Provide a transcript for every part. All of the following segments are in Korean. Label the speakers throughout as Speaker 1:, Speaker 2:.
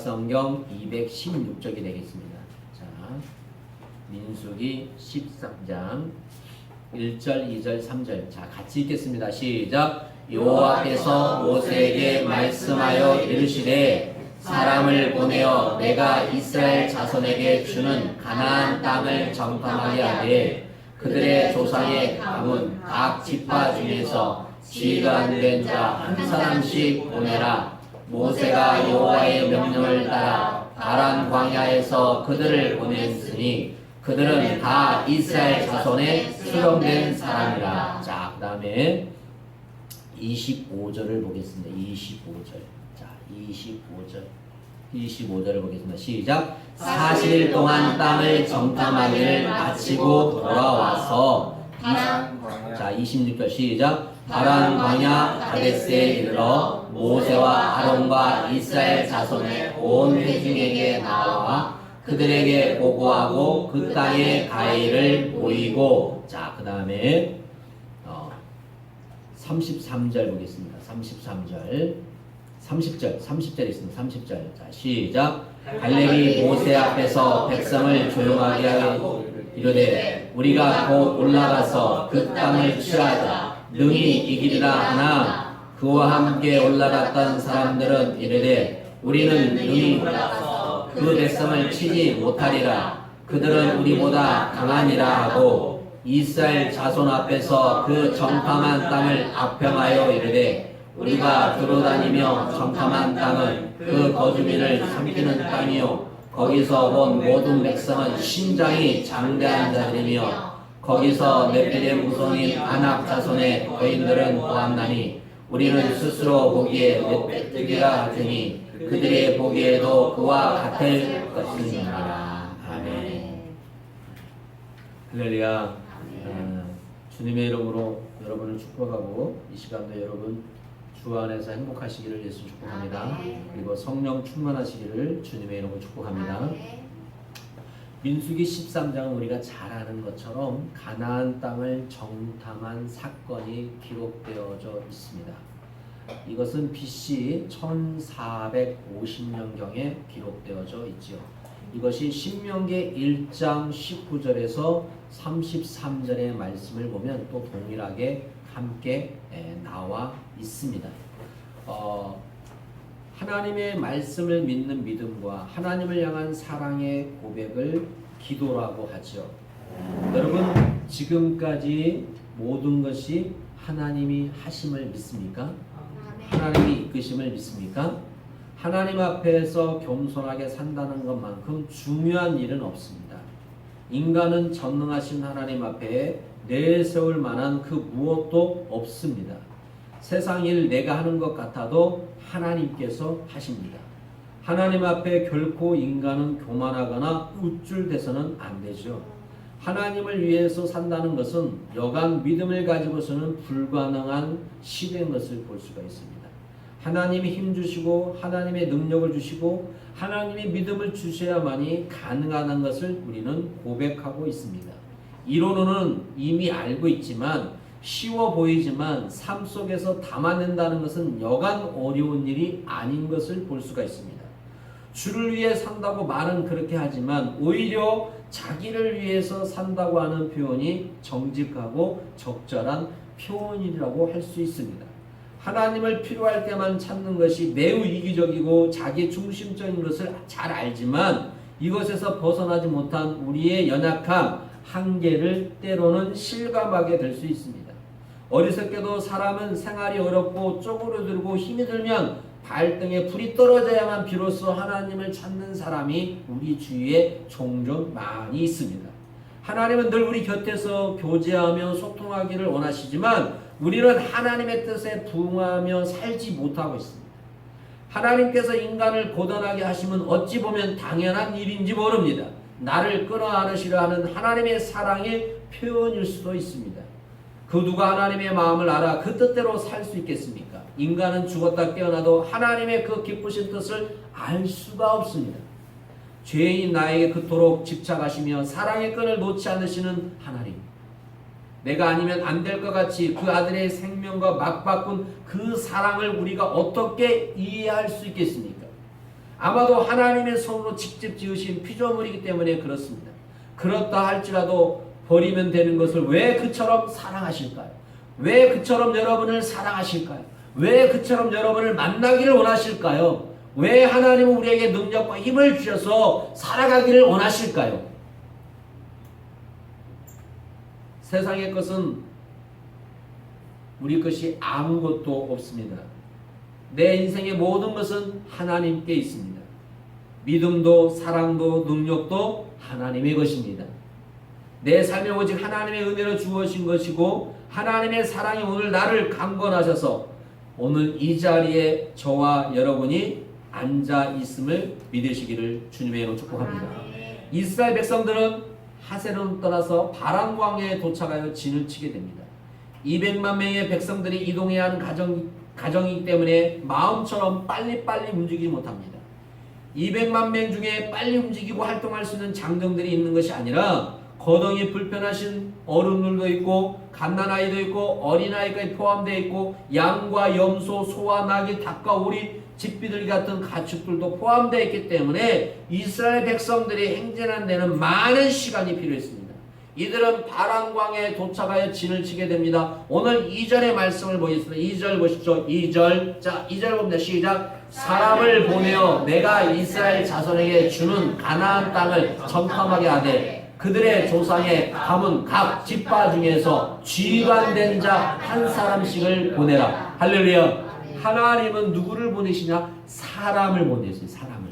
Speaker 1: 대화성경 216쪽이 되겠습니다. 자, 민수기 13장 1절, 2절, 3절. 자, 같이 읽겠습니다. 시작. 여호와께서 모세에게 말씀하여 이르시되 사람을 보내어 내가 이스라엘 자손에게 주는 가나안 땅을 정탐하게 하되 그들의 조상의 가문 각 지파 중에서 지가 안 된 자 한 사람씩 보내라. 모세가 여호와의 명령을 따라 파란 광야에서 그들을 보냈으니 그들은 다 이스라엘 자손의 수령된 사람이라. 자, 그 다음에 25절을 보겠습니다. 25절. 자, 25절을 보겠습니다. 시작. 40일 동안 땅을 정탐하기를 마치고 돌아와서 자, 26절 시작. 파란 광야 가데스에 이르러 모세와 아론과 이스라엘 자손의 온 회중에게 나와 그들에게 보고하고 그 땅의 가해를 보이고. 자, 그 다음에 33절 보겠습니다. 30절 있습니다. 30절. 자, 시작. 갈렙이 모세 앞에서 백성을 조용하게 하고 이르되 우리가 곧 올라가서 그 땅을 취하자 능히 이기리라 하나 그와 함께 올라갔던 사람들은 이르되 우리는 능히 올라가서 그 백성을 치지 못하리라. 그들은 우리보다 강하니라 하고 이스라엘 자손 앞에서 그 정탐한 땅을 압평하여 이르되 우리가 들어다니며 정탐한 땅은 그 거주민을 삼키는 땅이요 거기서 본 모든 백성은 신장이 장대한 자들이며 거기서 네피렘 후손인 아낙 자손의 거인들은 보았나니 우리는 스스로 보기에 메뚜기라 하더니 그들의 보기에도 그와 같을 것이니라. 아멘. 할렐루야. 주님의 이름으로 여러분을 축복하고 이 시간도 여러분 주 안에서 행복하시기를 예수 축복합니다. 그리고 성령 충만하시기를 주님의 이름으로 축복합니다. 민수기 13장은 우리가 잘 아는 것처럼 가나안 땅을 정탐한 사건이 기록되어져 있습니다. 이것은 BC 1450년경에 기록되어져 있지요. 이것이 신명기 1장 19절에서 33절의 말씀을 보면 또 동일하게 함께 나와 있습니다. 하나님의 말씀을 믿는 믿음과 하나님을 향한 사랑의 고백을 기도라고 하죠. 여러분, 지금까지 모든 것이 하나님이 하심을 믿습니까? 하나님이 이끄심을 믿습니까? 하나님 앞에서 겸손하게 산다는 것만큼 중요한 일은 없습니다. 인간은 전능하신 하나님 앞에 내세울 만한 그 무엇도 없습니다. 세상 일 내가 하는 것 같아도 하나님께서 하십니다. 하나님 앞에 결코 인간은 교만하거나 우쭐대서는 안 되죠. 하나님을 위해서 산다는 것은 여간 믿음을 가지고서는 불가능한 시대인 것을 볼 수가 있습니다. 하나님이 힘 주시고 하나님의 능력을 주시고 하나님이 믿음을 주셔야만이 가능한 것을 우리는 고백하고 있습니다. 이론은 이미 알고 있지만 쉬워 보이지만 삶 속에서 담아낸다는 것은 여간 어려운 일이 아닌 것을 볼 수가 있습니다. 주를 위해 산다고 말은 그렇게 하지만 오히려 자기를 위해서 산다고 하는 표현이 정직하고 적절한 표현이라고 할 수 있습니다. 하나님을 필요할 때만 찾는 것이 매우 이기적이고 자기 중심적인 것을 잘 알지만 이것에서 벗어나지 못한 우리의 연약함, 한계를 때로는 실감하게 될 수 있습니다. 어리석게도 사람은 생활이 어렵고 쪼그러들고 힘이 들면 발등에 불이 떨어져야만 비로소 하나님을 찾는 사람이 우리 주위에 종종 많이 있습니다. 하나님은 늘 우리 곁에서 교제하며 소통하기를 원하시지만 우리는 하나님의 뜻에 부응하며 살지 못하고 있습니다. 하나님께서 인간을 고단하게 하시면 어찌 보면 당연한 일인지 모릅니다. 나를 끌어안으시려 하는 하나님의 사랑의 표현일 수도 있습니다. 그 누가 하나님의 마음을 알아 그 뜻대로 살 수 있겠습니까? 인간은 죽었다 깨어나도 하나님의 그 기쁘신 뜻을 알 수가 없습니다. 죄인 나에게 그토록 집착하시며 사랑의 끈을 놓지 않으시는 하나님, 내가 아니면 안 될 것 같이 그 아들의 생명과 맞바꾼 그 사랑을 우리가 어떻게 이해할 수 있겠습니까? 아마도 하나님의 손으로 직접 지으신 피조물이기 때문에 그렇습니다. 그렇다 할지라도 버리면 되는 것을 왜 그처럼 사랑하실까요? 왜 그처럼 여러분을 사랑하실까요? 왜 그처럼 여러분을 만나기를 원하실까요? 왜 하나님은 우리에게 능력과 힘을 주셔서 살아가기를 원하실까요? 세상의 것은 우리 것이 아무것도 없습니다. 내 인생의 모든 것은 하나님께 있습니다. 믿음도 사랑도 능력도 하나님의 것입니다. 내 삶에 오직 하나님의 은혜로 주어진 것이고 하나님의 사랑이 오늘 나를 강권하셔서 오늘 이 자리에 저와 여러분이 앉아 있음을 믿으시기를 주님의 이름으로 축복합니다. 이스라엘 백성들은 하세론을 떠나서 바란 광야에 도착하여 진을 치게 됩니다. 200만 명의 백성들이 이동해야 하는 가정이기 때문에 마음처럼 빨리빨리 움직이지 못합니다. 200만 명 중에 빨리 움직이고 활동할 수 있는 장정들이 있는 것이 아니라 거동이 불편하신 어른들도 있고 갓난아이도 있고 어린아이까지 포함되어 있고 양과 염소, 소와 나귀, 닭과 오리, 집비둘기 같은 가축들도 포함되어 있기 때문에 이스라엘 백성들이 행진하는 데는 많은 시간이 필요했습니다. 이들은 바란 광야에 도착하여 진을 치게 됩니다. 오늘 2절의 말씀을 보겠습니다. 2절 보십시오. 2절. 자, 2절 봅니다. 시작. 사람을 보내어 내가 이스라엘 자손에게 주는 가나안 땅을 정탐하게 하되 그들의 조상의 가문 각 지파 중에서 지휘관된 자 한 사람씩을 보내라. 할렐루야. 하나님은 누구를 보내시냐? 사람을 보내세요. 사람을.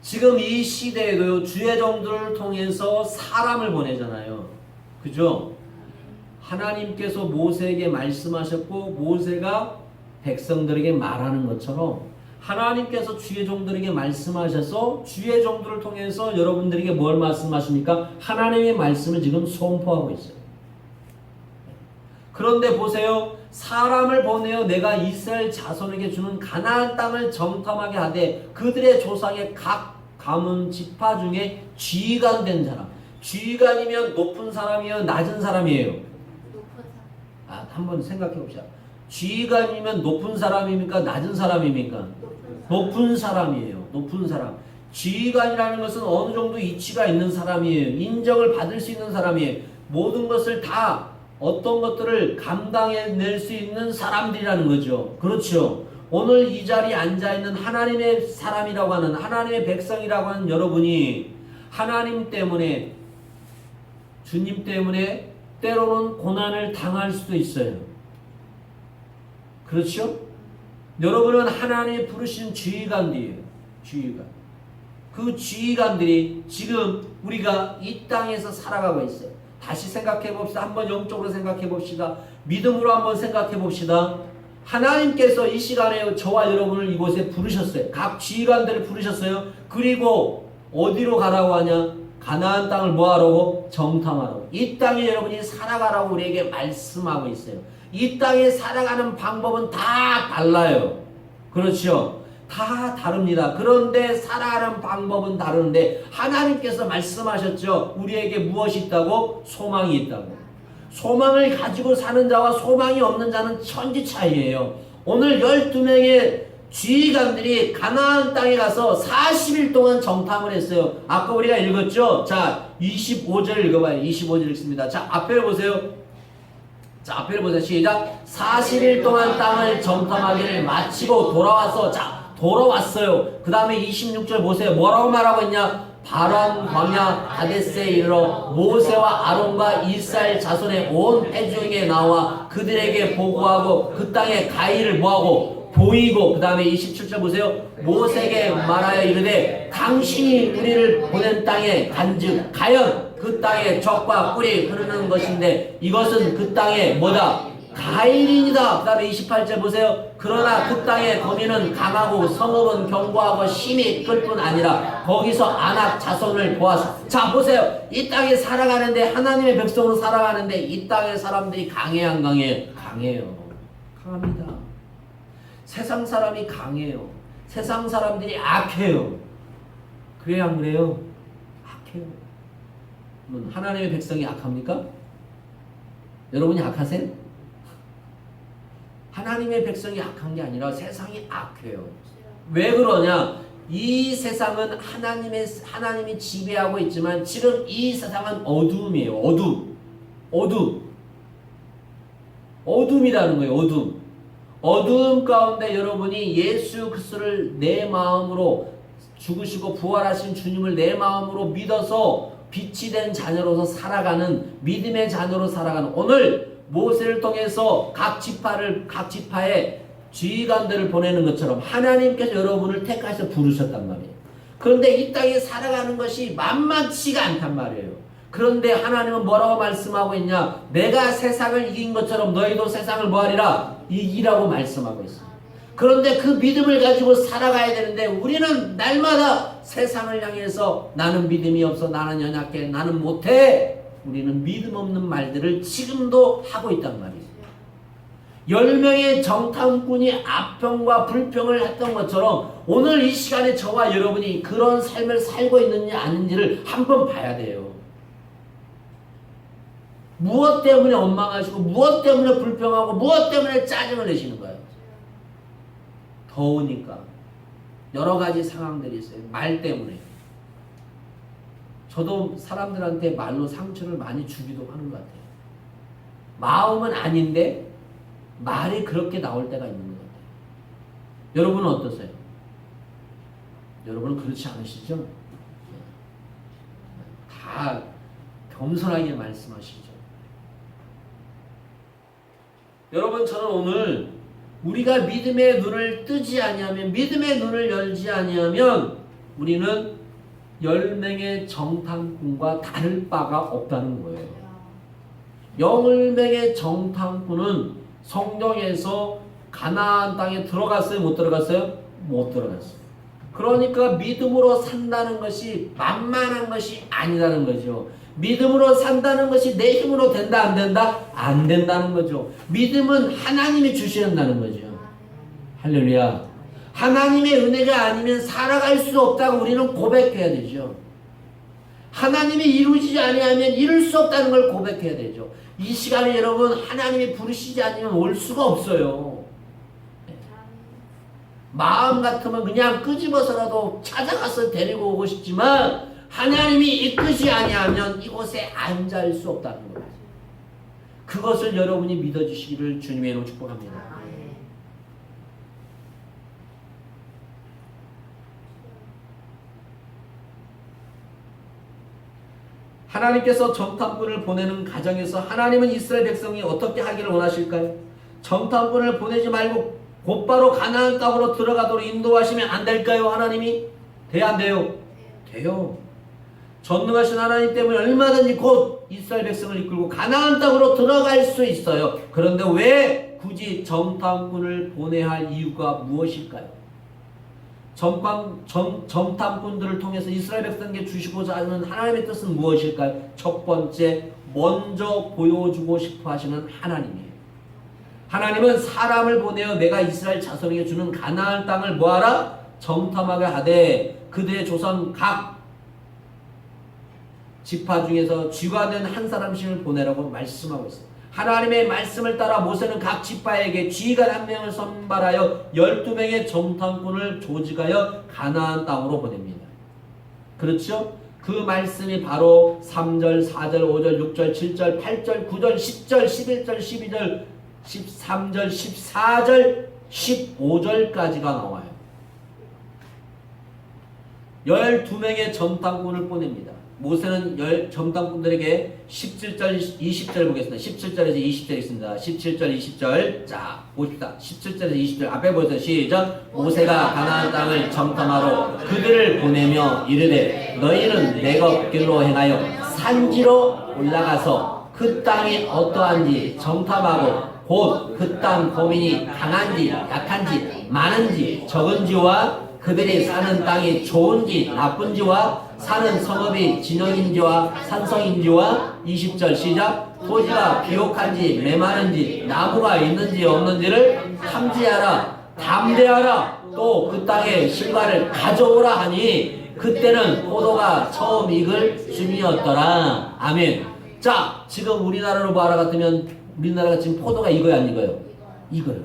Speaker 1: 지금 이 시대에도 주의 종들을 통해서 사람을 보내잖아요. 그죠? 하나님께서 모세에게 말씀하셨고 모세가 백성들에게 말하는 것처럼 하나님께서 주의 종들에게 말씀하셔서 주의 종들을 통해서 여러분들에게 뭘 말씀하십니까? 하나님의 말씀을 지금 선포하고 있어요. 그런데 보세요. 사람을 보내어 내가 이스라엘 자손에게 주는 가나안 땅을 정탐하게 하되 그들의 조상의 각 가문 지파 중에 지휘관 된 사람. 지휘관이면 높은 사람이에요? 낮은 사람이에요? 한번 생각해 봅시다. 지휘관이면 높은 사람입니까? 낮은 사람입니까? 높은 사람이에요. 높은 사람. 지휘관이라는 것은 어느 정도 이치가 있는 사람이에요. 인정을 받을 수 있는 사람이에요. 모든 것을 다 어떤 것들을 감당해낼 수 있는 사람들이라는 거죠. 그렇죠. 오늘 이 자리에 앉아있는 하나님의 사람이라고 하는 하나님의 백성이라고 하는 여러분이 하나님 때문에 주님 때문에 때로는 고난을 당할 수도 있어요. 그렇죠? 여러분은 하나님이 부르신 지휘관들이에요. 지휘관. 그 지휘관들이 지금 우리가 이 땅에서 살아가고 있어요. 다시 생각해 봅시다. 한번 영적으로 생각해 봅시다. 믿음으로 한번 생각해 봅시다. 하나님께서 이 시간에 저와 여러분을 이곳에 부르셨어요. 각 지휘관들을 부르셨어요. 그리고 어디로 가라고 하냐? 가나안 땅을 뭐하라고? 정탐하라고. 이 땅에 여러분이 살아가라고 우리에게 말씀하고 있어요. 이 땅에 살아가는 방법은 다 달라요. 그렇죠? 다 다릅니다. 그런데 살아가는 방법은 다른데 하나님께서 말씀하셨죠. 우리에게 무엇이 있다고? 소망이 있다고. 소망을 가지고 사는 자와 소망이 없는 자는 천지 차이예요. 오늘 12명의 지휘관들이 가나안 땅에 가서 40일 동안 정탐을 했어요. 아까 우리가 읽었죠? 자, 25절 읽어봐요. 25절 읽습니다. 자, 앞에 보세요. 자, 앞에 보세요. 시작. 40일 동안 땅을 정탐하기를 마치고 돌아와서 돌아왔어요. 그 다음에 26절 보세요. 뭐라고 말하고 있냐? 바란 광야 가데스에 이르러 모세와 아론과 이스라엘 자손의 온 회중에게 나와 그들에게 보고하고 그 땅의 가의를 뭐하고 보이고 그 다음에 27절 보세요. 모세에게 말하여 이르되 당신이 우리를 보낸 땅에 간즉 가연 그 땅에 적과 꿀이 흐르는 것인데 이것은 그 땅에 뭐다? 가일이니다. 그 다음에 28절 보세요. 그러나 그 땅의 거민은 강하고 성읍은 견고하고 심히 끌 뿐 아니라 거기서 아낙 자손을 보았어. 자, 보세요. 이 땅에 살아가는데 하나님의 백성으로 살아가는데 이 땅의 사람들이 강해요, 안 강해요? 강해요. 강합니다. 세상 사람이 강해요. 세상 사람들이 악해요. 그래요, 안 그래요? 악해요. 하나님의 백성이 악합니까? 여러분이 악하세요? 하나님의 백성이 악한 게 아니라 세상이 악해요. 왜 그러냐? 이 세상은 하나님이 지배하고 있지만 지금 이 세상은 어둠이에요. 어둠이라는 거예요. 어둠 가운데 여러분이 예수 그리스도를 내 마음으로 죽으시고 부활하신 주님을 내 마음으로 믿어서 빛이 된 자녀로서 살아가는 믿음의 자녀로 살아가는 오늘 모세를 통해서 각 지파에 지휘관들을 보내는 것처럼 하나님께서 여러분을 택하셔서 부르셨단 말이에요. 그런데 이 땅에 살아가는 것이 만만치가 않단 말이에요. 그런데 하나님은 뭐라고 말씀하고 있냐? 내가 세상을 이긴 것처럼 너희도 세상을 뭐하리라? 이기라고 말씀하고 있어요. 그런데 그 믿음을 가지고 살아가야 되는데 우리는 날마다 세상을 향해서 나는 믿음이 없어, 나는 연약해, 나는 못해. 우리는 믿음 없는 말들을 지금도 하고 있단 말이에요. 10명의 정탐꾼이 악평과 불평을 했던 것처럼 오늘 이 시간에 저와 여러분이 그런 삶을 살고 있느냐 아닌지를 한번 봐야 돼요. 무엇 때문에 원망하시고 무엇 때문에 불평하고 무엇 때문에 짜증을 내시는 거예요? 더우니까 여러 가지 상황들이 있어요. 말 때문에. 저도 사람들한테 말로 상처를 많이 주기도 하는 것 같아요. 마음은 아닌데 말이 그렇게 나올 때가 있는 것 같아요. 여러분은 어떠세요? 여러분은 그렇지 않으시죠? 다 겸손하게 말씀하시죠. 여러분, 저는 오늘 우리가 믿음의 눈을 뜨지 아니하면, 믿음의 눈을 열지 아니하면 우리는 10명의 정탐꾼과 다를 바가 없다는 거예요. 10명의 정탐꾼은 성경에서 가나안 땅에 들어갔어요? 못 들어갔어요? 못 들어갔어요. 그러니까 믿음으로 산다는 것이 만만한 것이 아니라는 거죠. 믿음으로 산다는 것이 내 힘으로 된다 안 된다? 안 된다는 거죠. 믿음은 하나님이 주신다는 거죠. 할렐루야. 하나님의 은혜가 아니면 살아갈 수 없다고 우리는 고백해야 되죠. 하나님이 이루지 아니하면 이룰 수 없다는 걸 고백해야 되죠. 이 시간에 여러분 하나님이 부르시지 않으면 올 수가 없어요. 마음 같으면 그냥 끄집어서라도 찾아가서 데리고 오고 싶지만 하나님이 이끄지 아니하면 이곳에 앉을 수 없다는 거예요. 그것을 여러분이 믿어주시기를 주님의 이름으로 축복합니다. 하나님께서 정탐꾼을 보내는 가정에서 하나님은 이스라엘 백성이 어떻게 하기를 원하실까요? 정탐꾼을 보내지 말고 곧바로 가나안 땅으로 들어가도록 인도하시면 안 될까요? 하나님이? 돼요, 안 돼요? 돼요. 전능하신 하나님 때문에 얼마든지 곧 이스라엘 백성을 이끌고 가나안 땅으로 들어갈 수 있어요. 그런데 왜 굳이 정탐꾼을 보내야 할 이유가 무엇일까요? 정탐꾼들을 통해서 이스라엘 백성에게 주시고자 하는 하나님의 뜻은 무엇일까요? 첫 번째, 먼저 보여주고 싶어 하시는 하나님이에요. 하나님은 사람을 보내어 내가 이스라엘 자손에게 주는 가나안 땅을 뭐하라? 정탐하게 하되 그들의 조상 각 지파 중에서 쥐가 된 한 사람씩을 보내라고 말씀하고 있어요. 하나님의 말씀을 따라 모세는 각 지파에게 쥐가 한 명을 선발하여 12명의 정탐꾼을 조직하여 가나안 땅으로 보냅니다. 그렇죠? 그 말씀이 바로 3절, 4절, 5절, 6절, 7절, 8절, 9절, 10절, 11절, 12절, 13절, 14절, 15절까지가 나와요. 12명의 정탐꾼을 보냅니다. 모세는 정탐꾼들에게 17절, 20절 보겠습니다. 17절에서 20절 있습니다. 17절, 20절. 자, 봅시다. 17절에서 20절. 앞에 보세요. 시작. 모세가 가나안 땅을 정탐하러 그들을 보내며 이르되 너희는 내 걷길로 행하여 산지로 올라가서 그 땅이 어떠한지 정탐하고 곧 그 땅 거민이 강한지 약한지 많은지 적은지와 그들이 사는 땅이 좋은지 나쁜지와 사는 성읍이 진영인지와 산성인지와 20절 시작. 토지가 비옥한지 메마른지 나무가 있는지 없는지를 탐지하라. 담대하라. 또 그 땅의 실과를 가져오라 하니 그때는 포도가 처음 익을 쯤이었더라. 아멘. 자, 지금 우리나라로 말하 같으면 우리나라가 지금 포도가 익어야 안 익어요? 익어요.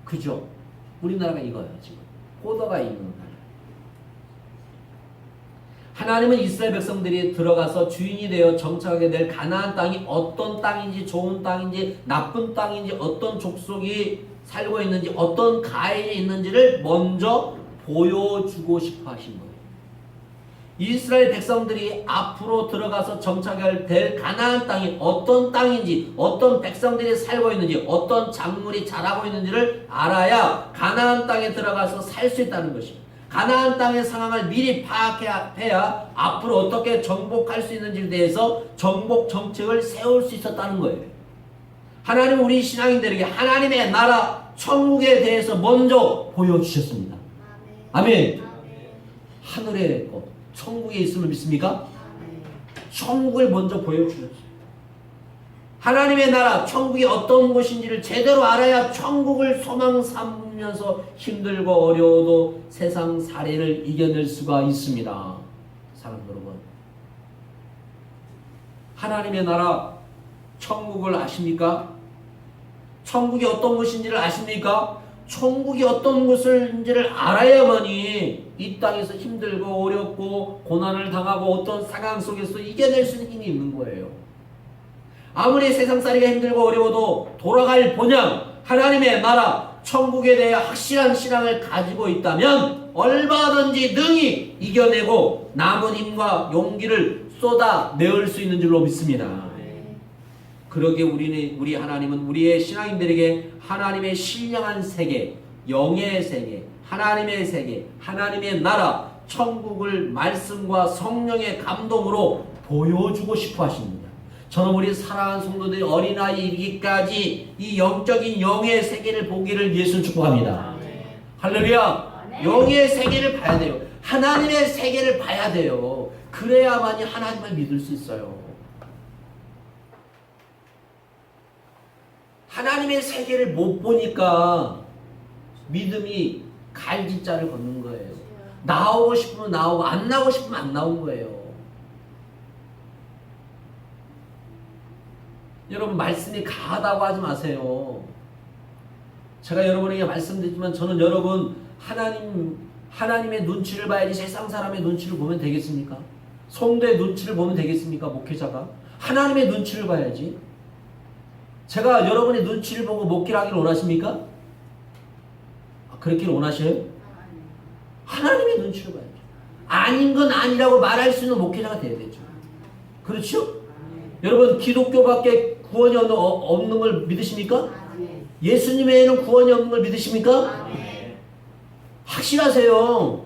Speaker 1: 그죠? 우리나라가 익어요 지금. 포도가 있는 나라. 하나님은 이스라엘 백성들이 들어가서 주인이 되어 정착하게 될 가나안 땅이 어떤 땅인지, 좋은 땅인지, 나쁜 땅인지, 어떤 족속이 살고 있는지, 어떤 가인이 있는지를 먼저 보여주고 싶어 하신 거예요. 이스라엘 백성들이 앞으로 들어가서 정착할 될 가나안 땅이 어떤 땅인지, 어떤 백성들이 살고 있는지, 어떤 작물이 자라고 있는지를 알아야 가나안 땅에 들어가서 살 수 있다는 것입니다. 가나안 땅의 상황을 미리 파악해야 앞으로 어떻게 정복할 수 있는지에 대해서 정복 정책을 세울 수 있었다는 거예요. 하나님은 우리 신앙인들에게 하나님의 나라 천국에 대해서 먼저 보여주셨습니다. 아멘. 하늘의 것, 천국에 있음을 믿습니까? 천국을 먼저 보여주셨어요. 하나님의 나라, 천국이 어떤 곳인지를 제대로 알아야 천국을 소망 삼으면서 힘들고 어려워도 세상 사례를 이겨낼 수가 있습니다. 사랑하는 여러분, 하나님의 나라, 천국을 아십니까? 천국이 어떤 곳인지를 아십니까? 천국이 어떤 곳인지를 알아야만이 이 땅에서 힘들고 어렵고 고난을 당하고 어떤 상황 속에서 이겨낼 수 있는 힘이 있는 거예요. 아무리 세상살이가 힘들고 어려워도 돌아갈 본향, 하나님의 나라, 천국에 대해 확실한 신앙을 가지고 있다면 얼마든지 능히 이겨내고 남은 힘과 용기를 쏟아내을 수 있는 줄로 믿습니다. 그러게 우리 하나님은 우리의 신앙인들에게 하나님의 신령한 세계, 영의 세계, 하나님의 세계, 하나님의 나라, 천국을 말씀과 성령의 감동으로 보여주고 싶어 하십니다. 저는 우리 사랑하는 성도들이 어린아이 이르기까지 이 영적인 영의 세계를 보기를 예수 축복합니다. 할렐루야. 영의 세계를 봐야 돼요. 하나님의 세계를 봐야 돼요. 그래야만이 하나님을 믿을 수 있어요. 하나님의 세계를 못 보니까 믿음이 갈짓자를 걷는 거예요. 나오고 싶으면 나오고 안 나오고 싶으면 안 나온 거예요. 여러분, 말씀이 가하다고 하지 마세요. 제가 여러분에게 말씀드리지만 저는 여러분 하나님의 눈치를 봐야지 세상 사람의 눈치를 보면 되겠습니까? 성도의 눈치를 보면 되겠습니까? 목회자가 하나님의 눈치를 봐야지. 제가 여러분의 눈치를 보고 목회를 하기를 원하십니까? 그렇게 원하셔요? 하나님의 눈치를 봐야죠. 아닌 건 아니라고 말할 수 있는 목회자가 돼야 되죠. 그렇죠? 여러분, 기독교밖에 구원이 없는 걸 믿으십니까? 예수님 외에는 구원이 없는 걸 믿으십니까? 확실하세요.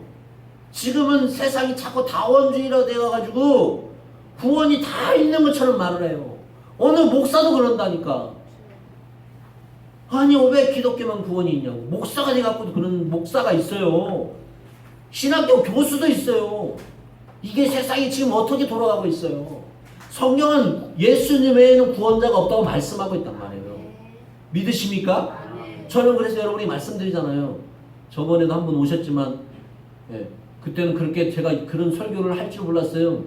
Speaker 1: 지금은 세상이 자꾸 다원주의로 되어가지고 구원이 다 있는 것처럼 말을 해요. 어느 목사도 그런다니까. 아니, 왜 기독교만 구원이 있냐고. 목사가 돼갖고도 그런 목사가 있어요. 신학교 교수도 있어요. 이게 세상이 지금 어떻게 돌아가고 있어요. 성경은 예수님 외에는 구원자가 없다고 말씀하고 있단 말이에요. 믿으십니까? 저는 그래서 여러분이 말씀드리잖아요. 저번에도 한 번 오셨지만 그때는 그렇게 제가 그런 설교를 할 줄 몰랐어요.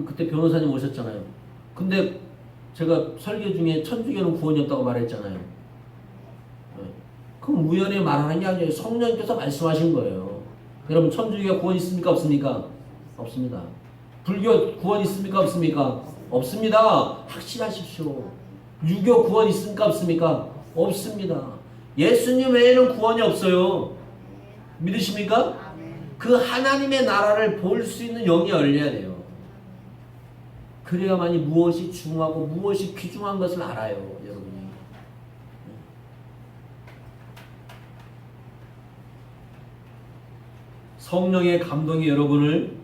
Speaker 1: 그때 변호사님 오셨잖아요. 근데 제가 설교 중에 천주교는 구원이 없다고 말했잖아요. 그럼 우연히 말하는 게 아니에요. 성령님께서 말씀하신 거예요. 여러분, 천주교가 구원 있습니까? 없습니까? 없습니다. 불교 구원 있습니까? 없습니까? 없습니다. 확실하십시오. 유교 구원 있습니까? 없습니까? 없습니다. 예수님 외에는 구원이 없어요. 믿으십니까? 그 하나님의 나라를 볼 수 있는 영이 열려야 돼요. 그래야만이 무엇이 중하고 무엇이 귀중한 것을 알아요, 여러분이. 성령의 감동이 여러분을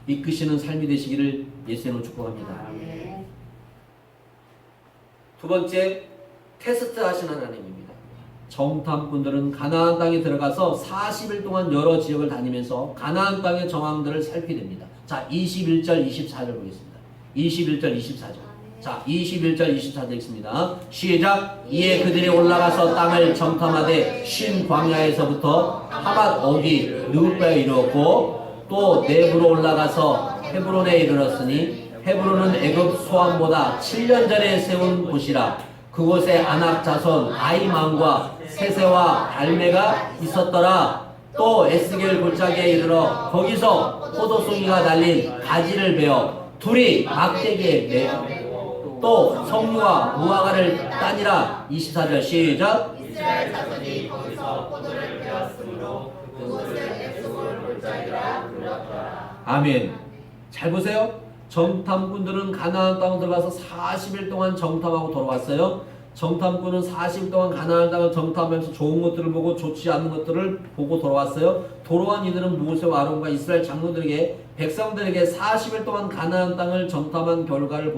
Speaker 1: 이끄시는 삶이 되시기를 예수님으로 축복합니다. 두 번째, 테스트 하신 하나님입니다. 정탐꾼들은 가나안 땅에 들어가서 40일 동안 여러 지역을 다니면서 가나안 땅의 정황들을 살피게 됩니다. 자, 21절 24절 보겠습니다. 21절 24절. 자, 21절 24절 읽습니다. 시작. 이에 그들이 올라가서 땅을 정탐하되 쉰 광야에서부터 하맛 어디 르후바에 이르렀고 또 네브로 올라가서 헤브론에 이르렀으니 헤브론은 애굽 소함보다 7년 전에 세운 곳이라. 그곳에 아낙 자손 아이만과 세세와 달메가 있었더라. 또 에스겔 골짜기에 이르러 거기서 포도송이가 달린 가지를 베어 둘이 막대기에 매어 또 석류와 무화과를 따니라. 24절 시작.
Speaker 2: 이스라엘 자손이 거기서 포도를 베었으므로 그곳을 에스골 골짜기라 불렀더라.
Speaker 1: 아멘. 잘 보세요. 정탐꾼들은 가나안 땅에 들어가서 40일 동안 정탐하고 돌아왔어요. 정탐꾼은 40일 동안 가나안 땅을 정탐하면서 좋은 것들을 보고 좋지 않은 것들을 보고 돌아왔어요. 돌아온 이들은 모세와 아론과 이스라엘 장로들에게 백성들에게 40일 동안 가나안 땅을 정탐한 결과를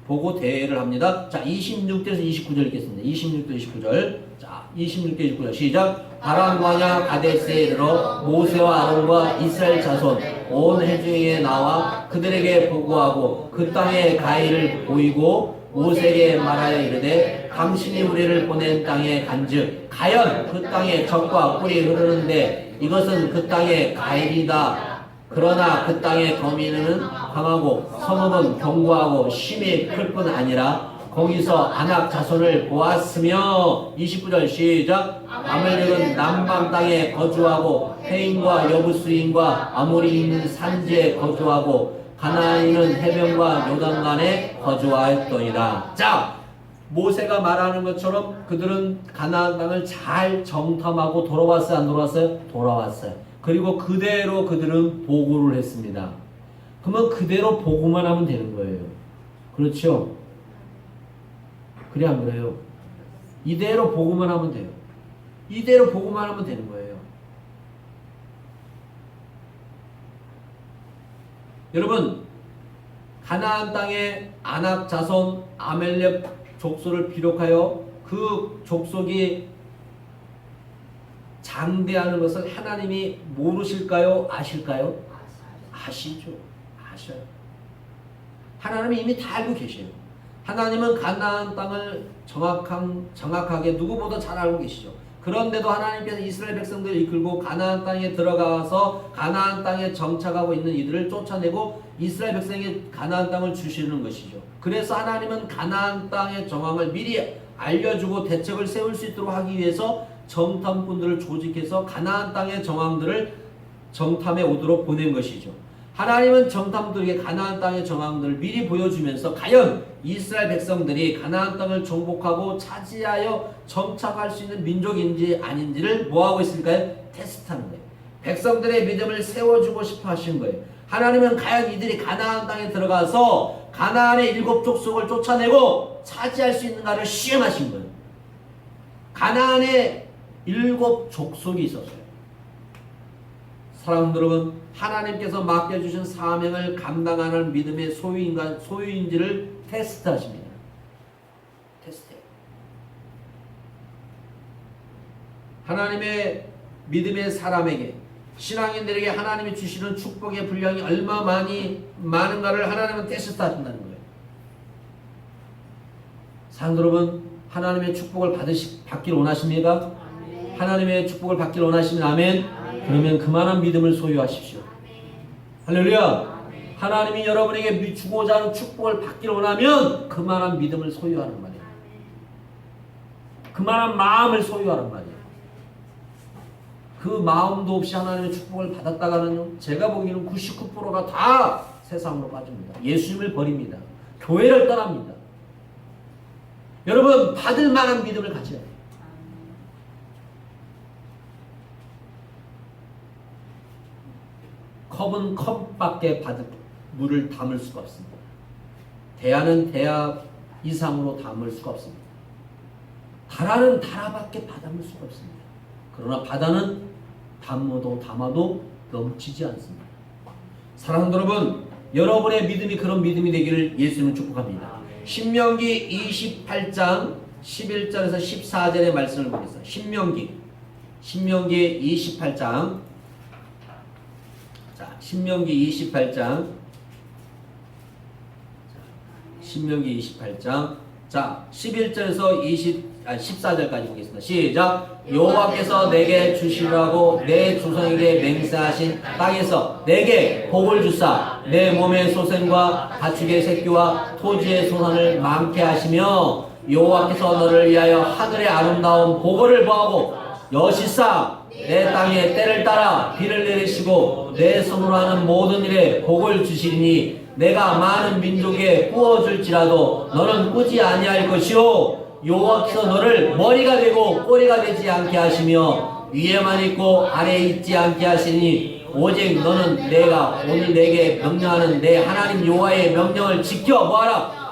Speaker 1: 보고 대회를 합니다. 자, 26절에서 29절 읽겠습니다. 26절 29절. 자, 26절 29절 시작. 바람 광야 가데스에 이르러 모세와 아론과 이스라엘 자손 온 회중에 나와 그들에게 보고하고 그 땅의 가의를 보이고 모세에게 말하여 이르되 당신이 우리를 보낸 땅에 간즉 가연 그 땅에 젖과 꿀이 흐르는데 이것은 그 땅의 가일이다. 그러나 그 땅의 거민은 강하고 성읍은 견고하고 심히 클 뿐 아니라 거기서 아낙 자손을 보았으며. 29절 시작. 아말렉은 남방 땅에 거주하고 해인과 여부스인과 아모리 있는 산지에 거주하고 가나안인은 해변과 요단간에 거주하였더니라. 자, 모세가 말하는 것처럼 그들은 가나안 땅을 잘 정탐하고 돌아왔어요? 안 돌아왔어요? 돌아왔어요. 그리고 그대로 그들은 보고를 했습니다. 그러면 그대로 보고만 하면 되는 거예요. 그렇죠? 그래 안 그래요? 이대로 보고만 하면 돼요. 이대로 보고만 하면 되는 거예요. 여러분, 가나안 땅의 아낙 자손 아멜렉 족속을 비롯하여 그 족속이 장대하는 것을 하나님이 모르실까요? 아실까요? 아시죠. 아셔요. 하나님이 이미 다 알고 계셔요. 하나님은 가나안 땅을 정확하게 누구보다 잘 알고 계시죠. 그런데도 하나님께서 이스라엘 백성들을 이끌고 가나안 땅에 들어가서 가나안 땅에 정착하고 있는 이들을 쫓아내고 이스라엘 백성에게 가나안 땅을 주시는 것이죠. 그래서 하나님은 가나안 땅의 정황을 미리 알려주고 대책을 세울 수 있도록 하기 위해서 정탐꾼들을 조직해서 가나안 땅의 정황들을 정탐해 오도록 보낸 것이죠. 하나님은 정탐들에게 가나안 땅의 정황들을 미리 보여주면서 과연 이스라엘 백성들이 가나안 땅을 정복하고 차지하여 정착할 수 있는 민족인지 아닌지를 뭐하고 있을까요? 테스트하는 거예요. 백성들의 믿음을 세워주고 싶어 하신 거예요. 하나님은 과연 이들이 가나안 땅에 들어가서 가나안의 7 족속을 쫓아내고 차지할 수 있는가를 시험하신 거예요. 가나안에 7 족속이 있었어요. 사랑하는 여러분, 하나님께서 맡겨주신 사명을 감당하는 믿음의 소유인지를 테스트하십니다. 테스트해요. 하나님의 믿음의 사람에게, 신앙인들에게 하나님이 주시는 축복의 분량이 얼마 많은가를 하나님은 테스트하신다는 거예요. 사랑하는 여러분, 하나님의 축복을 받길 원하십니까? 아멘. 하나님의 축복을 받길 원하시면 아멘. 아멘. 그러면 그만한 믿음을 소유하십시오. 아멘. 할렐루야. 아멘. 하나님이 여러분에게 주고자 하는 축복을 받길 원하면 그만한 믿음을 소유하는 말이에요. 그만한 마음을 소유하는 말이에요. 그 마음도 없이 하나님의 축복을 받았다가는 제가 보기에는 99%가 다 세상으로 빠집니다. 예수님을 버립니다. 교회를 떠납니다. 여러분, 받을 만한 믿음을 가져야 돼요. 컵은 컵밖에 물을 담을 수가 없습니다. 대야는 대야 이상으로 담을 수가 없습니다. 다라는 다라밖에 담을 수가 없습니다. 그러나 바다는 담아도 넘치지 않습니다. 사랑하는 여러분, 여러분의 믿음이 그런 믿음이 되기를 예수님은 축복합니다. 신명기 28장 11절에서 14절의 말씀을 보겠습니다. 신명기 28장. 자, 신명기 28장. 자, 11절에서 14절까지 보겠습니다. 시작. 여호와께서 내게 주시라고 내 조상에게 맹세하신 땅에서 내게 복을 주사 내 몸의 소생과 가축의 새끼와 토지의 소산을 많게 하시며 여호와께서 너를 위하여 하늘의 아름다운 보고를 보하고 여시사 내 땅에 때를 따라 비를 내리시고 내 손으로 하는 모든 일에 복을 주시리니 내가 많은 민족에 꾸어줄지라도 너는 꾸지 아니할 것이요 여호와께서 너를 머리가 되고 꼬리가 되지 않게 하시며 위에만 있고 아래에 있지 않게 하시니 오직 너는 내가 오늘 내게 명령하는 내 하나님 여호와의 명령을 지켜 뭐하라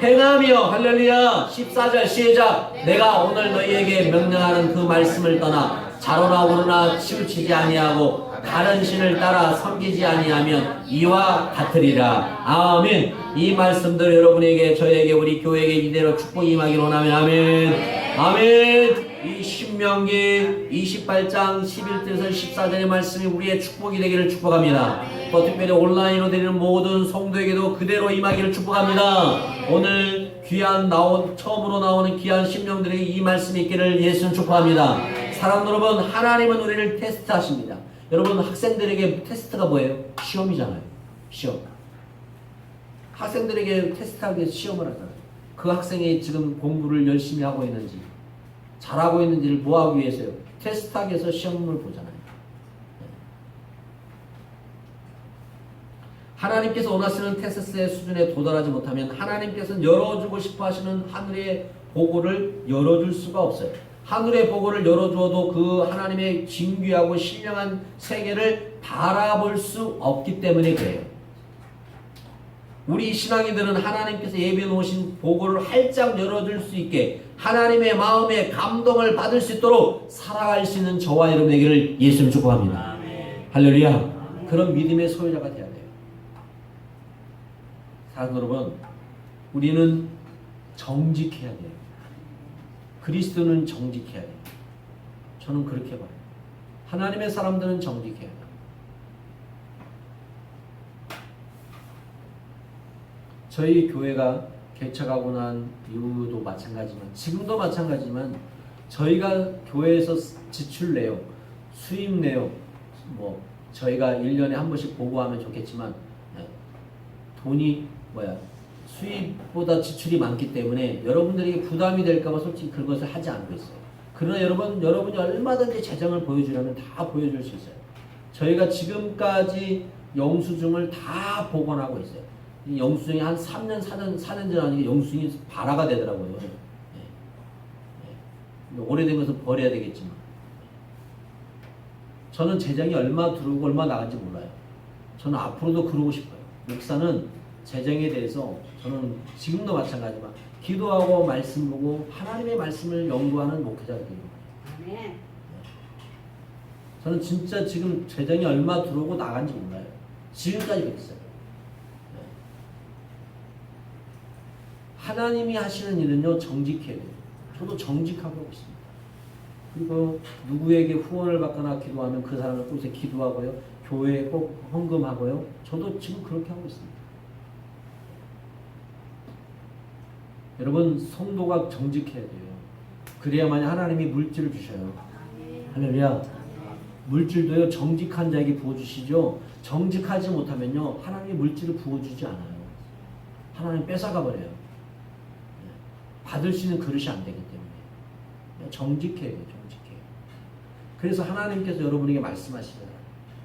Speaker 1: 행하며 할렐루야 14절 시작 내가 오늘 너희에게 명령하는 그 말씀을 떠나 자로나 우르나 치우치지 아니하고 다른 신을 따라 섬기지 아니하면 이와 같으리라. 아멘. 이 말씀들 여러분에게 저에게 우리 교회에게 이대로 축복이 임하기를 원하면 아멘. 아멘. 이 신명기 28장 11절에서 14절의 말씀이 우리의 축복이 되기를 축복합니다. 또 특별히 온라인으로 드리는 모든 성도에게도 그대로 임하기를 축복합니다. 오늘 처음으로 나오는 귀한 신명들에게 이 말씀이 있기를 예수는 축복합니다. 사랑하는 여러분, 하나님은 우리를 테스트하십니다. 여러분, 학생들에게 테스트가 뭐예요? 시험이잖아요. 시험. 학생들에게 테스트하기 위해서 시험을 하잖아요. 그 학생이 지금 공부를 열심히 하고 있는지 잘하고 있는지를 뭐하기 위해서요? 테스트하기 위해서 시험을 보잖아요. 하나님께서 원하시는 테스트의 수준에 도달하지 못하면 하나님께서는 열어주고 싶어 하시는 하늘의 보고를 열어줄 수가 없어요. 하늘의 보고를 열어주어도 그 하나님의 진귀하고 신령한 세계를 바라볼 수 없기 때문에 그래요. 우리 신앙인들은 하나님께서 예비해 놓으신 보고를 활짝 열어줄 수 있게 하나님의 마음에 감동을 받을 수 있도록 살아갈 수 있는 저와 여러분에게를 예수님 축복합니다. 할렐루야. 그런 믿음의 소유자가 되어야 돼요. 사랑하는 여러분, 우리는 정직해야 돼요. 그리스도는 정직해야 돼요. 저는 그렇게 봐요. 하나님의 사람들은 정직해야 돼요. 저희 교회가 개척하고 난 이후도 마찬가지지만 지금도 마찬가지지만 저희가 교회에서 지출 내용, 수입 내용 뭐 저희가 1년에 한 번씩 보고하면 좋겠지만 돈이 수입보다 지출이 많기 때문에 여러분들에게 부담이 될까봐 솔직히 그것을 하지 않고 있어요. 그러나 여러분이 얼마든지 재정을 보여주려면 다 보여줄 수 있어요. 저희가 지금까지 영수증을 다 복원하고 있어요. 이 영수증이 한 3년, 4년 지나니까 영수증이 발화가 되더라고요. 오래된 것은 버려야 되겠지만 저는 재정이 얼마 들어오고 얼마 나간지 몰라요. 저는 앞으로도 그러고 싶어요. 목사는 재정에 대해서 저는 지금도 마찬가지지만 기도하고 말씀 보고 하나님의 말씀을 연구하는 목회자가 됩니다. 저는 진짜 지금 재정이 얼마 들어오고 나간지 몰라요. 지금까지 그랬어요. 하나님이 하시는 일은요 정직해야 돼요. 저도 정직하고 있습니다. 그리고 누구에게 후원을 받거나 기도하면 그 사람을 꼭 기도하고요. 교회에 꼭 헌금하고요. 저도 지금 그렇게 하고 있습니다. 여러분 성도가 정직해야 돼요. 그래야만 하나님이 물질을 주셔요. 할렐루야. 물질도요 정직한 자에게 부어주시죠. 정직하지 못하면요 하나님이 물질을 부어주지 않아요. 하나님 뺏어가 버려요. 받을 수 있는 그릇이 안 되기 때문에 정직해야 돼요. 정직해요. 그래서 하나님께서 여러분에게 말씀하시잖아요.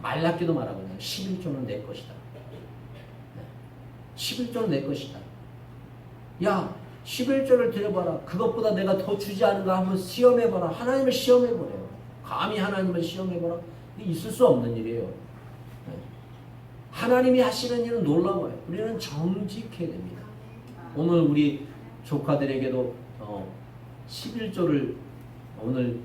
Speaker 1: 말랍게도 말하거든요. 11조는 내 것이다. 11조는 내 것이다. 야 11조를 드려봐라. 그것보다 내가 더 주지 않은가 한번 시험해봐라. 하나님을 시험해보래요. 감히 하나님을 시험해보라. 있을 수 없는 일이에요. 하나님이 하시는 일은 놀라워요. 우리는 정직해야 됩니다. 오늘 우리 조카들에게도 11조를 오늘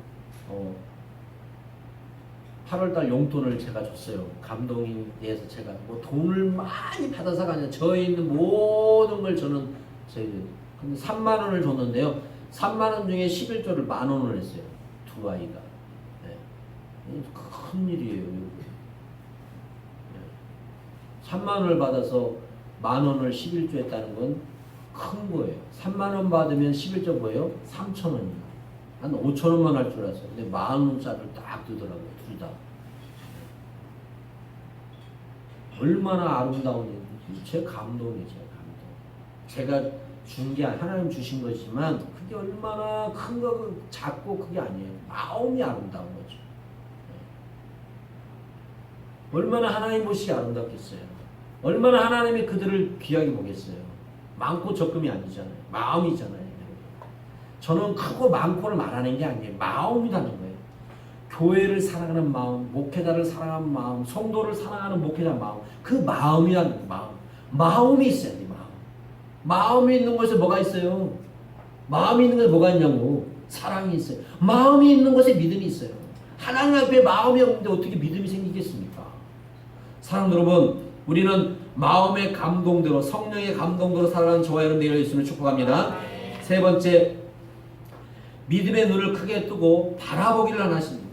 Speaker 1: 8월달 용돈을 제가 줬어요. 감동이 돼서 제가 뭐 돈을 많이 받아서가 아니라 저에 있는 모든 걸 저는 근데 3만 원을 줬는데요. 3만 원 중에 11조를 10,000원을 했어요. 두 아이가. 네. 큰 일이에요. 네. 3만 원을 받아서 10,000원을 11조 했다는 건 큰 거예요. 3만 원 받으면 11조 뭐예요? 3,000원이에요. 한 5,000원만 할 줄 알았어요. 근데 10,000원짜리를 딱 두더라고요. 둘 다. 얼마나 아름다운 일인지 제 감동이죠. 감동. 제가 준 게 하나님 주신 것이지만 그게 얼마나 큰 거 작고 그게 아니에요. 마음이 아름다운 거죠. 얼마나 하나님 모시기 아름답겠어요. 얼마나 하나님이 그들을 귀하게 보겠어요. 많고 적금이 아니잖아요. 마음이잖아요. 저는 크고 많고를 말하는 게 아니에요. 마음이라는 거예요. 교회를 사랑하는 마음, 목회자를 사랑하는 마음, 성도를 사랑하는 목회자 마음, 그 마음이라는 거예요. 마음. 마음이 있어야 돼요. 마음이 있는 곳에 뭐가 있어요? 마음이 있는 곳에 뭐가 있냐고. 사랑이 있어요. 마음이 있는 곳에 믿음이 있어요. 하나님 앞에 마음이 없는데 어떻게 믿음이 생기겠습니까? 사랑하는 여러분, 우리는 마음의 감동대로, 성령의 감동대로 살아가는 저와 여러분들 예수님을 축복합니다. 세 번째, 믿음의 눈을 크게 뜨고 바라보기를 하십니다.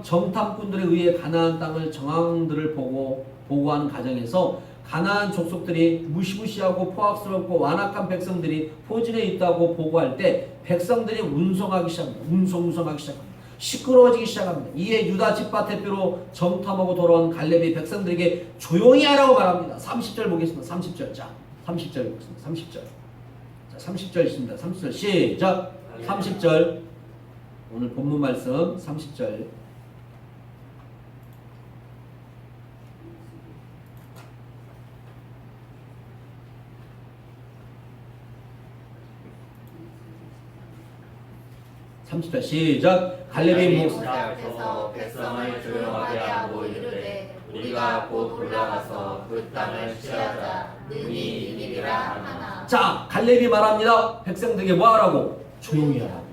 Speaker 1: 정탐꾼들에 의해 가나안 땅을 정황들을 보고하는 과정에서 가나안 족속들이 무시무시하고 포악스럽고 완악한 백성들이 포진해 있다고 보고할 때 백성들이 운송하기 시작합니다. 운송하기 시작합니다. 시끄러워지기 시작합니다. 이에 유다 집밭 대표로 정탐하고 돌아온 갈렙이 백성들에게 조용히 하라고 말합니다. 30절 보겠습니다. 30절. 자, 30절 보겠습니다. 30절. 자, 30절 있습니다. 30절 시작. 30절. 오늘 본문 말씀 30절. 시작. 갈렙이 목사
Speaker 2: 앞에서 백성을 조용하게 하고 이르되 우리가 곧 올라가서 그 땅을 취하자 능히 이기리라 하나.
Speaker 1: 자, 갈렙이 말합니다. 백성들에게 뭐 하라고? 조용히 하라고.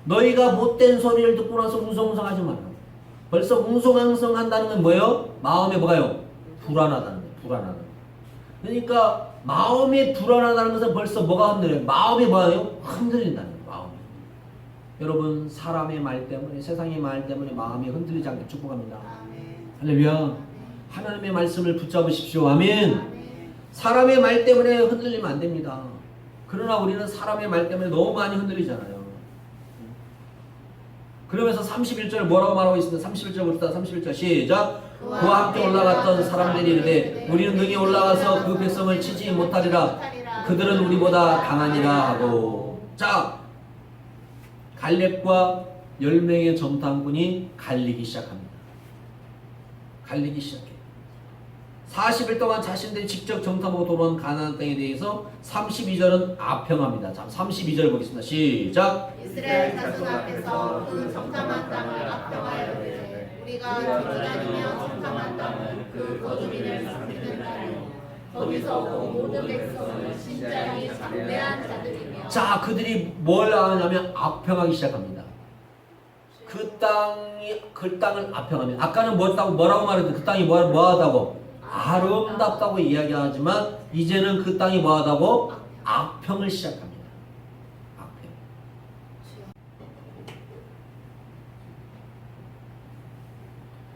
Speaker 1: 너희가 못된 소리를 듣고 나서 웅성웅성하지 마라. 벌써 웅성웅성한다는 건 뭐예요? 마음에 뭐가요? 불안하다는 거예요. 불안하다는 거예요. 그러니까 마음이 불안하다는 것은 벌써 뭐가 흔들려요? 마음이 뭐예요? 흔들린다는 거예요. 마음이. 여러분, 사람의 말 때문에, 세상의 말 때문에 마음이 흔들리지 않게 축복합니다. 할렐루야. 하나님의 말씀을 붙잡으십시오. 아멘. 사람의 말 때문에 흔들리면 안 됩니다. 그러나 우리는 사람의 말 때문에 너무 많이 흔들리잖아요. 그러면서 31절 뭐라고 말하고 있습니다. 31절 봅시다. 31절 시작. 그와 함께 올라갔던 사람들이 이르되 우리는 능히 올라가서 그 백성을 치지 못하리라. 그들은 우리보다 강하니라 하고. 자, 갈렙과 10명의 정탐꾼이 갈리기 시작합니다. 갈리기 시작해요. 40일 동안 자신들이 직접 정탐하고 돌아온 가나안 땅에 대해서 32절은 아평합니다. 자, 32절 보겠습니다. 시작.
Speaker 2: 이스라엘 자손 앞에서 그 정탐한 땅을 아평하여 이르되 우리가 뒤돌아니며 정탐한 땅은 그 거주민을 삼키는 땅이요 거기서 온 모든 백성은 신장이 장대한 자들이며. 자,
Speaker 1: 그들이 뭘 하냐면 아평하기 시작합니다. 그 땅을 아평합니다. 아까는 뭐라고 말했는데 그 땅이 뭐하다고? 아름답다고 이야기하지만 이제는 그 땅이 뭐하다고? 악평을 시작합니다. 악평.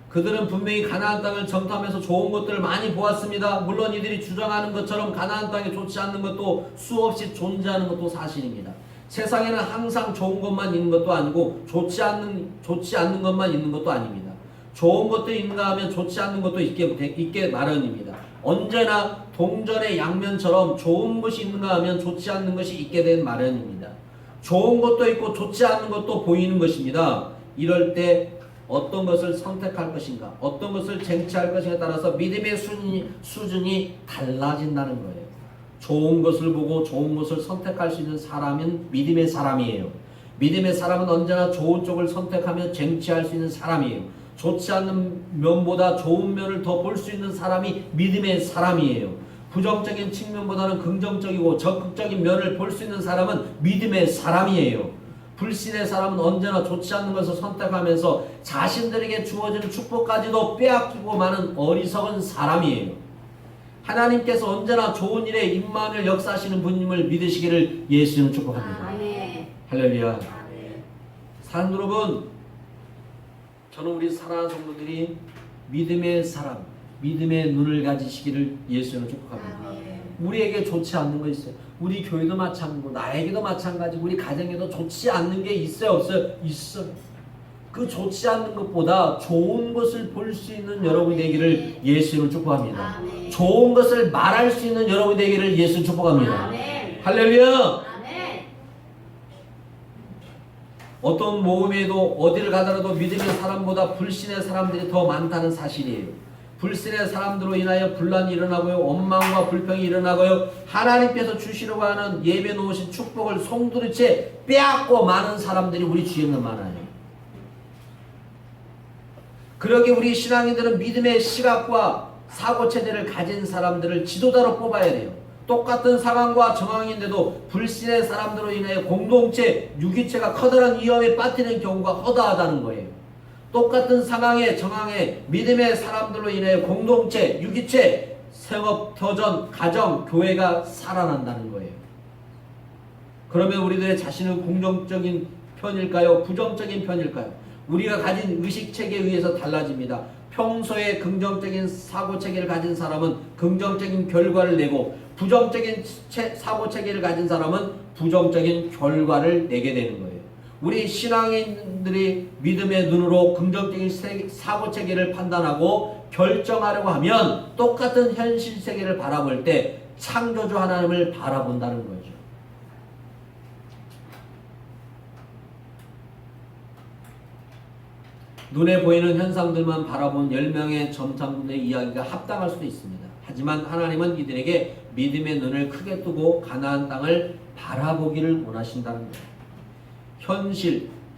Speaker 1: 그들은 분명히 가나안 땅을 정탐해서 좋은 것들을 많이 보았습니다. 물론 이들이 주장하는 것처럼 가나안 땅에 좋지 않는 것도 수없이 존재하는 것도 사실입니다. 세상에는 항상 좋은 것만 있는 것도 아니고 좋지 않는 것만 있는 것도 아닙니다. 좋은 것도 있는가 하면 좋지 않는 것도 있게 마련입니다. 언제나 동전의 양면처럼 좋은 것이 있는가 하면 좋지 않는 것이 있게 된 마련입니다. 좋은 것도 있고 좋지 않는 것도 보이는 것입니다. 이럴 때 어떤 것을 선택할 것인가, 어떤 것을 쟁취할 것인가에 따라서 믿음의 수준이 달라진다는 거예요. 좋은 것을 보고 좋은 것을 선택할 수 있는 사람은 믿음의 사람이에요. 믿음의 사람은 언제나 좋은 쪽을 선택하며 쟁취할 수 있는 사람이에요. 좋지 않는 면보다 좋은 면을 더 볼 수 있는 사람이 믿음의 사람이에요. 부정적인 측면보다는 긍정적이고 적극적인 면을 볼 수 있는 사람은 믿음의 사람이에요. 불신의 사람은 언제나 좋지 않는 것을 선택하면서 자신들에게 주어지는 축복까지도 빼앗기고 마는 어리석은 사람이에요. 하나님께서 언제나 좋은 일에 임만을 역사하시는 분임을 믿으시기를 예수님은 축복합니다. 할렐루야. 사랑하는 여러분, 저는 우리 사랑하는 성도들이 믿음의 사람, 믿음의 눈을 가지시기를 예수님은 축복합니다. 우리에게 좋지 않는 거 있어요. 우리 교회도 마찬가지고 나에게도 마찬가지고 우리 가정에도 좋지 않는 게 있어요, 없어요? 있어요. 그 좋지 않는 것보다 좋은 것을 볼 수 있는 여러분이 되기를 예수님을 축복합니다. 좋은 것을 말할 수 있는 여러분이 되기를 예수님을 축복합니다. 할렐루야. 어떤 모임에도 어디를 가더라도 믿음의 사람보다 불신의 사람들이 더 많다는 사실이에요. 불신의 사람들로 인하여 분란이 일어나고요. 원망과 불평이 일어나고요. 하나님께서 주시려고 하는 예배 놓으신 축복을 송두리째 빼앗고 많은 사람들이 우리 주위에는 많아요. 그러게 우리 신앙인들은 믿음의 시각과 사고체제를 가진 사람들을 지도자로 뽑아야 돼요. 똑같은 상황과 정황인데도 불신의 사람들로 인해 공동체, 유기체가 커다란 위험에 빠뜨리는 경우가 허다하다는 거예요. 똑같은 상황에 정황에 믿음의 사람들로 인해 공동체, 유기체, 생업, 터전, 가정, 교회가 살아난다는 거예요. 그러면 우리들의 자신은 긍정적인 편일까요? 부정적인 편일까요? 우리가 가진 의식체계에 의해서 달라집니다. 평소에 긍정적인 사고체계를 가진 사람은 긍정적인 결과를 내고 부정적인 사고체계를 가진 사람은 부정적인 결과를 내게 되는 거예요. 우리 신앙인들이 믿음의 눈으로 긍정적인 사고체계를 판단하고 결정하려고 하면 똑같은 현실 세계를 바라볼 때 창조주 하나님을 바라본다는 거죠. 눈에 보이는 현상들만 바라본 10명의 점탐꾼의 이야기가 합당할 수도 있습니다. 하지만 하나님은 이들에게 믿음의 눈을 크게 뜨고 가나안 땅을 바라보기를 원하신다는 거예요.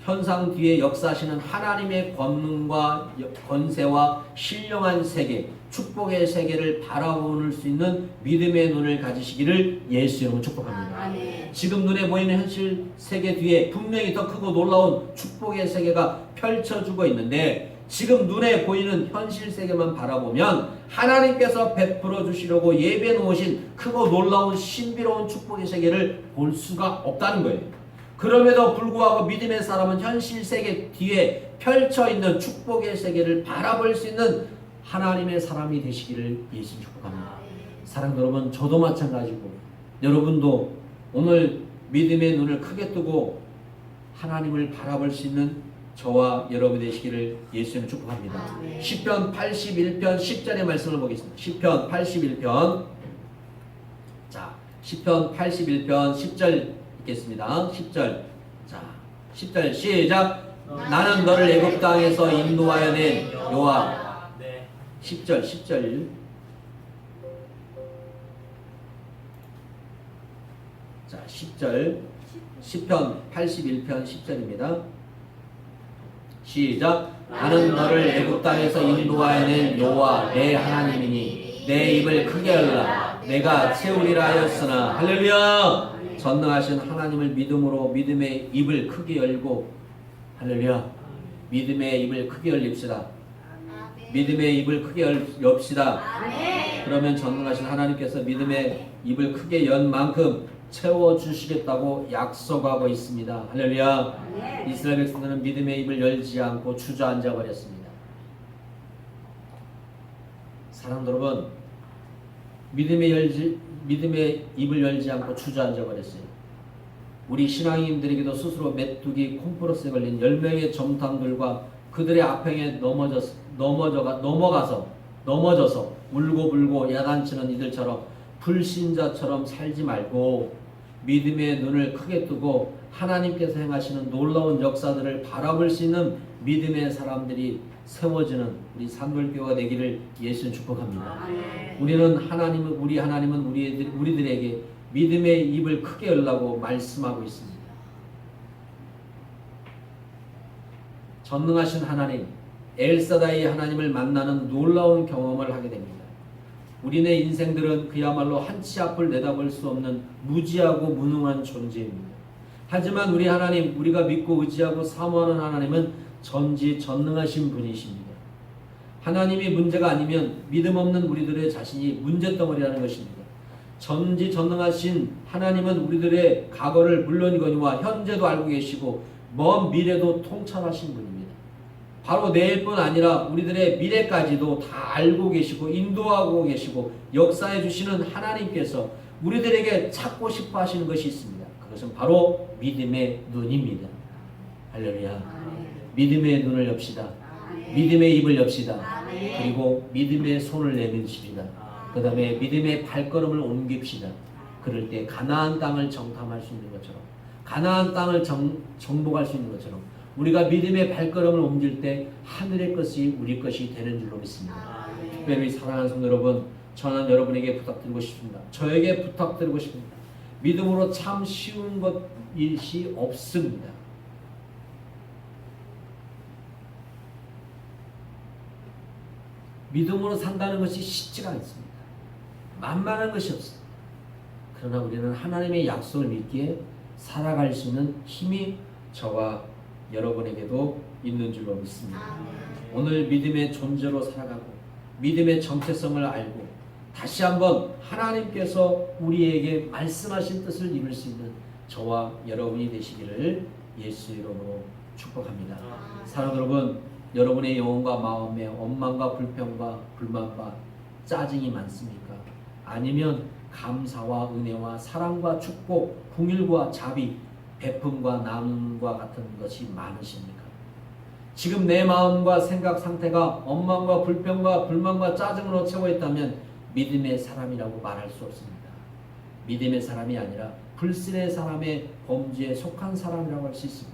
Speaker 1: 현상 뒤에 역사하시는 하나님의 권능과 권세와 신령한 세계, 축복의 세계를 바라볼 수 있는 믿음의 눈을 가지시기를 예수 이름으로 축복합니다. 지금 눈에 보이는 현실 세계 뒤에 분명히 더 크고 놀라운 축복의 세계가 펼쳐지고 있는데 지금 눈에 보이는 현실 세계만 바라보면 하나님께서 베풀어 주시려고 예배 놓으신 크고 놀라운 신비로운 축복의 세계를 볼 수가 없다는 거예요. 그럼에도 불구하고 믿음의 사람은 현실 세계 뒤에 펼쳐 있는 축복의 세계를 바라볼 수 있는 하나님의 사람이 되시기를 예수 축복합니다. 사랑하는 여러분, 저도 마찬가지고 여러분도 오늘 믿음의 눈을 크게 뜨고 하나님을 바라볼 수 있는 저와 여러분이 되시기를 예수님 축복합니다. 시편 81편 10절의 말씀을 보겠습니다. 시편 81편, 자, 시편 81편 10절 읽겠습니다. 10절, 자, 10절 시작. 나는 너를 애굽 땅에서 인도하여 낸 여호와. 10절. 자, 10절. 시편 81편 10절입니다. 시작. 나는 너를 애굽 땅에서 인도하여 낸 여호와 내 하나님이니 내 입을 크게 열라. 내가 채우리라 하였으나. 할렐루야. 전능하신 하나님을 믿음으로 믿음의 입을 크게 열고, 할렐루야, 믿음의 입을 크게 열립시다. 믿음의 입을 크게 엽시다. 그러면 전능하신 하나님께서 믿음의 입을 크게 연 만큼 채워주시겠다고 약속하고 있습니다. 할렐루야. 이스라엘 백성들은 믿음의 입을 열지 않고 주저앉아 버렸습니다. 사랑하는 여러분, 믿음의 입을 열지 않고 주저앉아 버렸어요. 우리 신앙인들에게도 스스로 메뚜기 콩프로스에 걸린 10명의 점탐들과 그들의 악행에 넘어져서 울고불고 야단치는 이들처럼 불신자처럼 살지 말고 믿음의 눈을 크게 뜨고 하나님께서 행하시는 놀라운 역사들을 바라볼 수 있는 믿음의 사람들이 세워지는 우리 산돌교회가 되기를 예수는 축복합니다. 우리 하나님은 우리들에게 믿음의 입을 크게 열라고 말씀하고 있습니다. 전능하신 하나님, 엘사다이 하나님을 만나는 놀라운 경험을 하게 됩니다. 우리네 인생들은 그야말로 한치 앞을 내다볼 수 없는 무지하고 무능한 존재입니다. 하지만 우리 하나님, 우리가 믿고 의지하고 사모하는 하나님은 전지전능하신 분이십니다. 하나님이 문제가 아니면 믿음 없는 우리들의 자신이 문제덩어리라는 것입니다. 전지전능하신 하나님은 우리들의 과거를 물론이거니와 현재도 알고 계시고 먼 미래도 통찰하신 분입니다. 바로 내일뿐 아니라 우리들의 미래까지도 다 알고 계시고 인도하고 계시고 역사해 주시는 하나님께서 우리들에게 찾고 싶어 하시는 것이 있습니다. 그것은 바로 믿음의 눈입니다. 할렐루야. 믿음의 눈을 엽시다. 믿음의 입을 엽시다. 그리고 믿음의 손을 내밀십시다. 그 다음에 믿음의 발걸음을 옮깁시다. 그럴 때 가나안 땅을 정탐할 수 있는 것처럼 가나안 땅을 정복할 수 있는 것처럼 우리가 믿음의 발걸음을 옮길 때 하늘의 것이 우리 것이 되는 줄로 믿습니다. 특별히 사랑하는 성도 여러분, 저는 여러분에게 부탁드리고 싶습니다. 저에게 부탁드리고 싶습니다. 믿음으로 참 쉬운 것이 없습니다. 믿음으로 산다는 것이 쉽지가 않습니다. 만만한 것이 없습니다. 그러나 우리는 하나님의 약속을 믿기에 살아갈 수 있는 힘이 저와 여러분에게도 있는 줄로 믿습니다. 오늘 믿음의 존재로 살아가고 믿음의 정체성을 알고 다시 한번 하나님께서 우리에게 말씀하신 뜻을 이룰 수 있는 저와 여러분이 되시기를 예수 이름으로 축복합니다. 사랑하는 여러분, 여러분의 영혼과 마음에 원망과 불평과 불만과 짜증이 많습니까? 아니면 감사와 은혜와 사랑과 축복, 긍휼과 자비, 베품과 나눔과 같은 것이 많으십니까? 지금 내 마음과 생각 상태가 원망과 불평과 불만과 짜증으로 채워 있다면 믿음의 사람이라고 말할 수 없습니다. 믿음의 사람이 아니라 불신의 사람의 범죄에 속한 사람이라고 할 수 있습니다.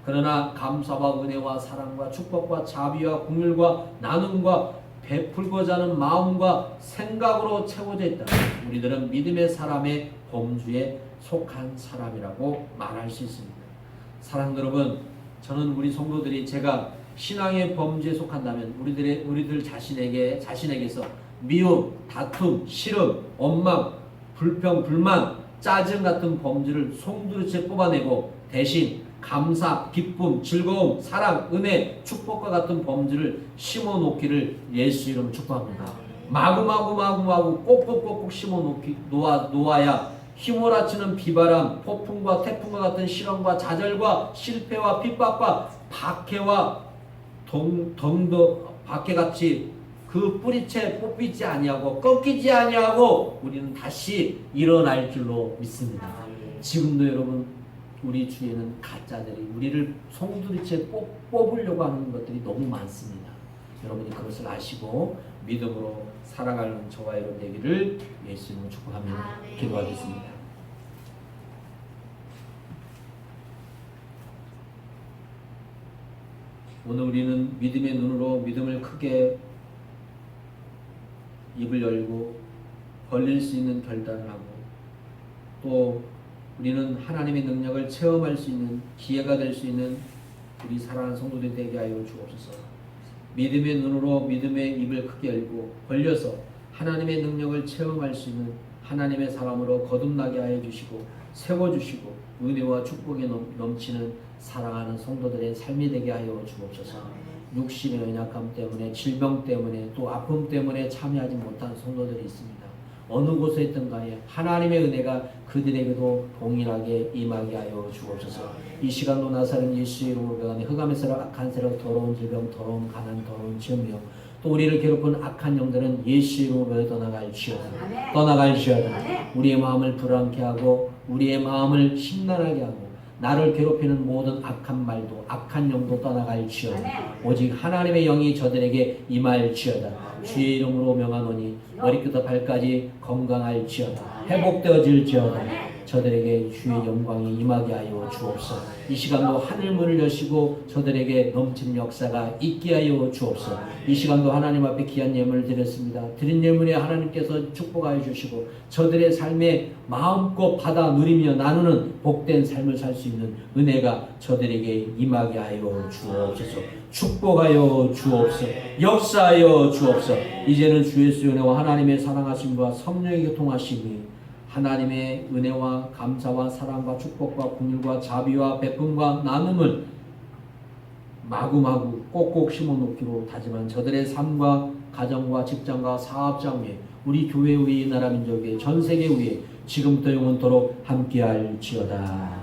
Speaker 1: 그러나 감사와 은혜와 사랑과 축복과 자비와 긍휼과 나눔과 베풀고자 하는 마음과 생각으로 채워져 있다. 우리들은 믿음의 사람의 범주에 속한 사람이라고 말할 수 있습니다. 사랑하는 여러분, 저는 우리 성도들이 제가 신앙의 범주에 속한다면 우리들 자신에게서 미움, 다툼, 싫음, 원망, 불평, 불만, 짜증 같은 범주를 송두리째 뽑아내고 대신 감사, 기쁨, 즐거움, 사랑, 은혜, 축복과 같은 범주를 심어놓기를 예수 이름으로 축복합니다. 마구마구 꼭꼭꼭꼭 심어놓아야 휘몰아치는 비바람, 폭풍과 태풍과 같은 시련과 좌절과 실패와 핍박과 박해와 박해같이 그 뿌리채 뽑히지 아니하고 꺾이지 아니하고 우리는 다시 일어날 줄로 믿습니다. 지금도 여러분, 우리 주위에는 가짜들이 우리를 송두리째 뽑으려고 하는 것들이 너무 많습니다. 여러분이 그것을 아시고 믿음으로 살아가는 저와 여러분 되기를 예수님으로 축복하며 기도하겠습니다. 오늘 우리는 믿음의 눈으로 믿음을 크게 입을 열고 벌릴 수 있는 결단을 하고 또 우리는 하나님의 능력을 체험할 수 있는 기회가 될 수 있는 우리 사랑하는 성도들이 되게 하여 주옵소서. 믿음의 눈으로 믿음의 입을 크게 열고 벌려서 하나님의 능력을 체험할 수 있는 하나님의 사람으로 거듭나게 하여 주시고 세워주시고 은혜와 축복이 넘치는 사랑하는 성도들의 삶이 되게 하여 주옵소서. 육신의 연약함 때문에 질병 때문에 또 아픔 때문에 참여하지 못한 성도들이 있습니다. 어느 곳에 있든 간에 하나님의 은혜가 그들에게도 동일하게 임하게 하여 주옵소서. 이 시간도 나사렛 예수 이름으로 변하니 흑암의 세력, 악한 세력, 더러운 질병, 더러운 가난, 더러운 질병 또 우리를 괴롭힌 악한 영들은 예수 이름으로 떠나갈지어다. 떠나갈지어다. 우리의 마음을 불안케 하고 우리의 마음을 심란하게 하고 나를 괴롭히는 모든 악한 말도 악한 영도 떠나갈지어다. 오직 하나님의 영이 저들에게 임할지어다. 주의 이름으로 명하노니 머리끝부터 발까지 건강할지어다. 회복되어질지어다. 저들에게 주의 영광이 임하게 하여 주옵소서. 이 시간도 하늘문을 여시고 저들에게 넘치는 역사가 있게 하여 주옵소서. 이 시간도 하나님 앞에 귀한 예물을 드렸습니다. 드린 예물에 하나님께서 축복하여 주시고 저들의 삶에 마음껏 받아 누리며 나누는 복된 삶을 살 수 있는 은혜가 저들에게 임하게 하여 주옵소서. 축복하여 주옵소서. 역사하여 주옵소서. 이제는 주 예수의 은혜와 하나님의 사랑하심과 성령의 교통하심이 하나님의 은혜와 감사와 사랑과 축복과 긍휼과 자비와 베품과 나눔을 마구마구 꼭꼭 심어놓기로 다짐한 저들의 삶과 가정과 직장과 사업장 위에 우리 교회 위에 나라 민족 위에 전 세계 위에 지금부터 영원토록 함께할지어다.